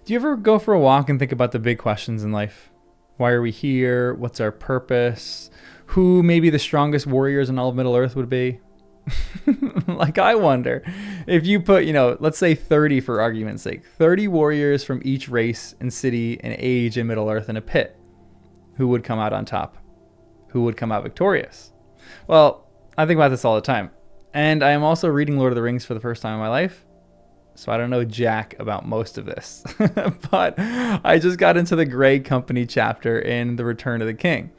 Do you ever go for a walk and think about the big questions in life? Why are we here? What's our purpose? Who maybe the strongest warriors in all of Middle Earth would be? Like, I wonder if you put, let's say 30 for argument's sake, 30 warriors from each race and city and age in Middle Earth in a pit. Who would come out on top? Who would come out victorious? Well, I think about this all the time. And I am also reading Lord of the Rings for the first time in my life. So I don't know jack about most of this. But I just got into the Grey Company chapter in The Return of the King.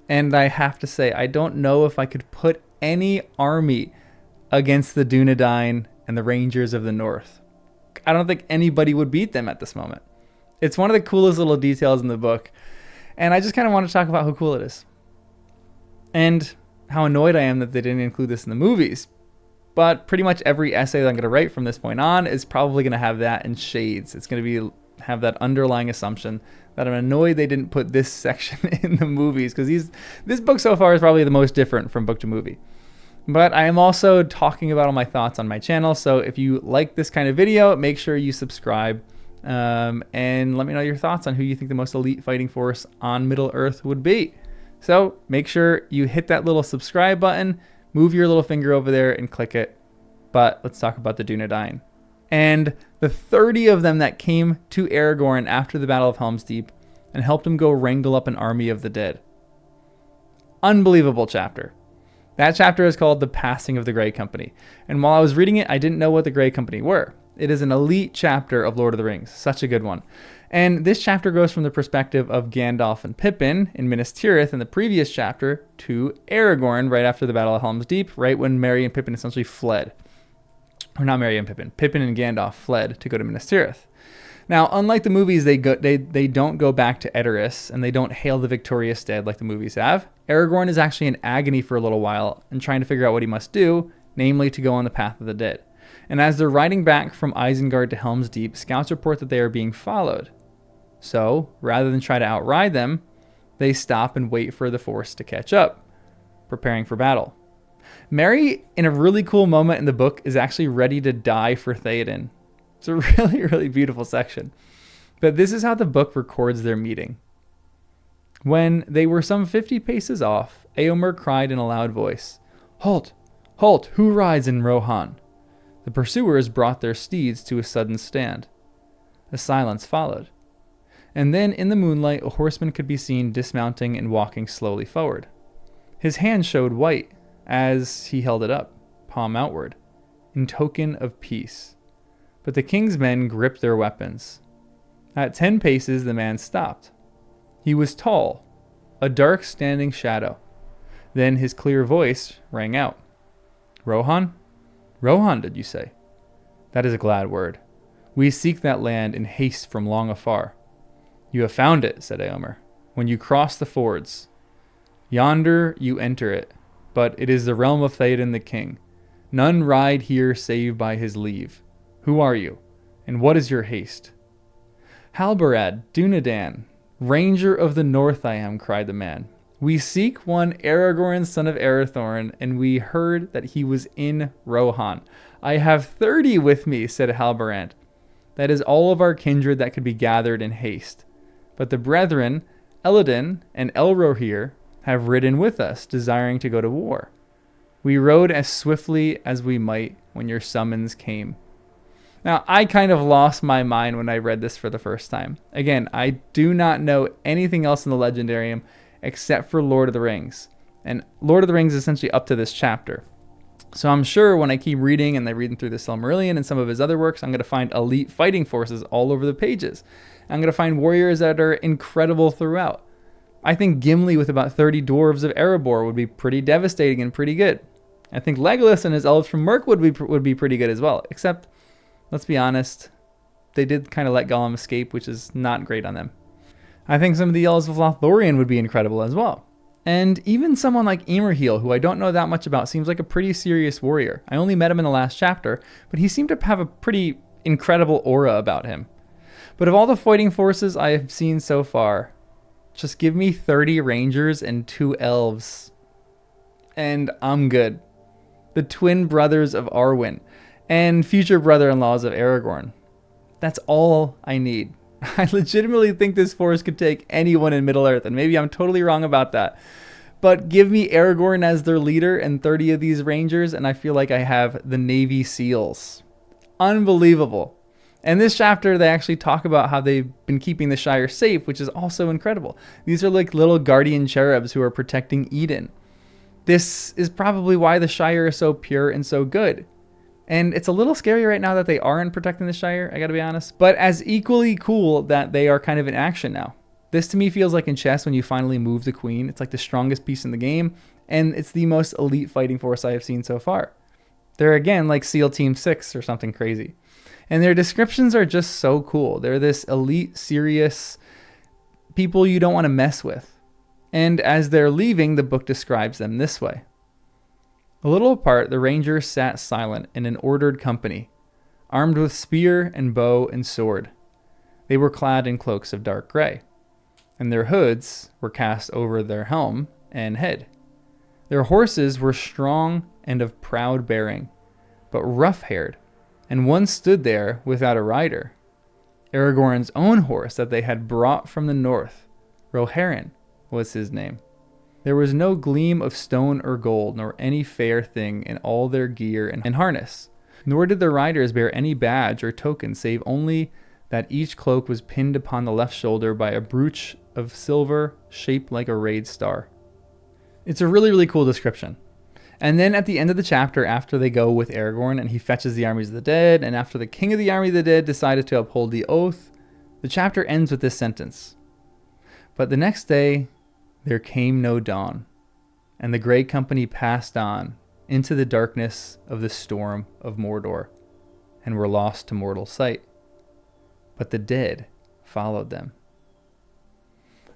And I have to say, I don't know if I could put any army against the Dunedain and the Rangers of the North. I don't think anybody would beat them at this moment. It's one of the coolest little details in the book. And I just kind of want to talk about how cool it is. And how annoyed I am that they didn't include this in the movies. But pretty much every essay that I'm going to write from this point on is probably going to have that in shades. It's going to have that underlying assumption that I'm annoyed they didn't put this section in the movies, because this book so far is probably the most different from book to movie. But I am also talking about all my thoughts on my channel, so if you like this kind of video, make sure you subscribe and let me know your thoughts on who you think the most elite fighting force on Middle Earth would be. So make sure you hit that little subscribe button, move your little finger over there and click it. But let's talk about the Dunedain. And the 30 of them that came to Aragorn after the Battle of Helm's Deep and helped him go wrangle up an army of the dead. Unbelievable chapter. That chapter is called The Passing of the Grey Company. And while I was reading it, I didn't know what the Grey Company were. It is an elite chapter of Lord of the Rings. Such a good one. And this chapter goes from the perspective of Gandalf and Pippin in Minas Tirith in the previous chapter to Aragorn right after the Battle of Helm's Deep, right when Merry and Pippin essentially fled. Or not Merry and Pippin. Pippin and Gandalf fled to go to Minas Tirith. Now, unlike the movies, they don't go back to Edoras, and they don't hail the victorious dead like the movies have. Aragorn is actually in agony for a little while and trying to figure out what he must do, namely to go on the path of the dead. And as they're riding back from Isengard to Helm's Deep, scouts report that they are being followed. So, rather than try to outride them, they stop and wait for the force to catch up, preparing for battle. Merry, in a really cool moment in the book, is actually ready to die for Theoden. It's a really, really beautiful section. But this is how the book records their meeting. When they were some 50 paces off, Éomer cried in a loud voice, "Halt! Halt! Who rides in Rohan?" The pursuers brought their steeds to a sudden stand. A silence followed. And then, in the moonlight, a horseman could be seen dismounting and walking slowly forward. His hand showed white as he held it up, palm outward, in token of peace. But the king's men gripped their weapons. At 10 paces, the man stopped. He was tall, a dark standing shadow. Then his clear voice rang out. "Rohan? Rohan, did you say? That is a glad word. We seek that land in haste from long afar." "You have found it," said Éomer, "when you cross the fords. Yonder you enter it, but it is the realm of Theoden the king. None ride here save by his leave. Who are you, and what is your haste?" "Halbarad, Dunedain, Ranger of the North I am," cried the man. "We seek one Aragorn, son of Arathorn, and we heard that he was in Rohan." "I have 30 with me," said Halbarad. "That is all of our kindred that could be gathered in haste. But the brethren, Elladan and Elrohir, have ridden with us, desiring to go to war. We rode as swiftly as we might when your summons came." Now, I kind of lost my mind when I read this for the first time. Again, I do not know anything else in the Legendarium except for Lord of the Rings. And Lord of the Rings is essentially up to this chapter. So I'm sure when I keep reading and I'm reading through the Silmarillion and some of his other works, I'm going to find elite fighting forces all over the pages. I'm going to find warriors that are incredible throughout. I think Gimli with about 30 dwarves of Erebor would be pretty devastating and pretty good. I think Legolas and his elves from Mirkwood would be pretty good as well. Except, let's be honest, they did kind of let Gollum escape, which is not great on them. I think some of the elves of Lothlorien would be incredible as well. And even someone like Emerhil, who I don't know that much about, seems like a pretty serious warrior. I only met him in the last chapter, but he seemed to have a pretty incredible aura about him. But of all the fighting forces I have seen so far, just give me 30 rangers and 2 elves, and I'm good. The twin brothers of Arwen, and future brother-in-laws of Aragorn. That's all I need. I legitimately think this force could take anyone in Middle-earth, and maybe I'm totally wrong about that. But give me Aragorn as their leader and 30 of these Rangers, and I feel like I have the Navy SEALs. Unbelievable. And this chapter, they actually talk about how they've been keeping the Shire safe, which is also incredible. These are like little guardian cherubs who are protecting Eden. This is probably why the Shire is so pure and so good. And it's a little scary right now that they aren't protecting the Shire, I gotta be honest. But as equally cool that they are kind of in action now. This to me feels like in chess when you finally move the queen. It's like the strongest piece in the game, and it's the most elite fighting force I have seen so far. They're again like SEAL Team 6 or something crazy. And their descriptions are just so cool. They're this elite, serious people you don't want to mess with. And as they're leaving, the book describes them this way. A little apart, the Rangers sat silent in an ordered company, armed with spear and bow and sword. They were clad in cloaks of dark gray, and their hoods were cast over their helm and head. Their horses were strong and of proud bearing, but rough-haired, and one stood there without a rider. Aragorn's own horse that they had brought from the north, Rohirrim was his name. There was no gleam of stone or gold, nor any fair thing in all their gear and harness, nor did the riders bear any badge or token, save only that each cloak was pinned upon the left shoulder by a brooch of silver shaped like a rayed star. It's a really, really cool description. And then at the end of the chapter, after they go with Aragorn and he fetches the armies of the dead, and after the king of the army of the dead decided to uphold the oath, the chapter ends with this sentence. But the next day, there came no dawn, and the Grey Company passed on into the darkness of the storm of Mordor, and were lost to mortal sight. But the dead followed them.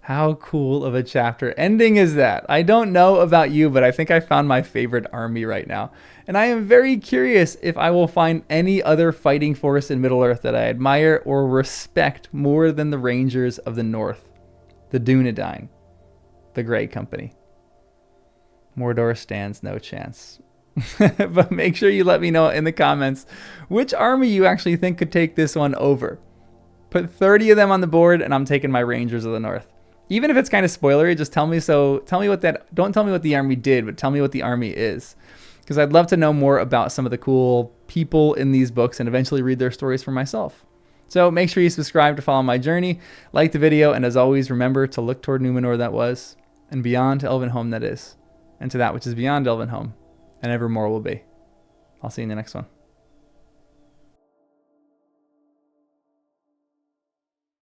How cool of a chapter ending is that? I don't know about you, but I think I found my favorite army right now. And I am very curious if I will find any other fighting force in Middle-earth that I admire or respect more than the Rangers of the North, the Dunedain, the Grey Company. Mordor stands no chance. But make sure you let me know in the comments which army you actually think could take this one over. Put 30 of them on the board, and I'm taking my Rangers of the North. Even if it's kind of spoilery, just tell me what that, don't tell me what the army did, but tell me what the army is. Because I'd love to know more about some of the cool people in these books and eventually read their stories for myself. So make sure you subscribe to follow my journey, like the video, and as always, remember to look toward Numenor that was, and beyond to Elvenhome that is, and to that which is beyond Elvenhome, and evermore will be. I'll see you in the next one.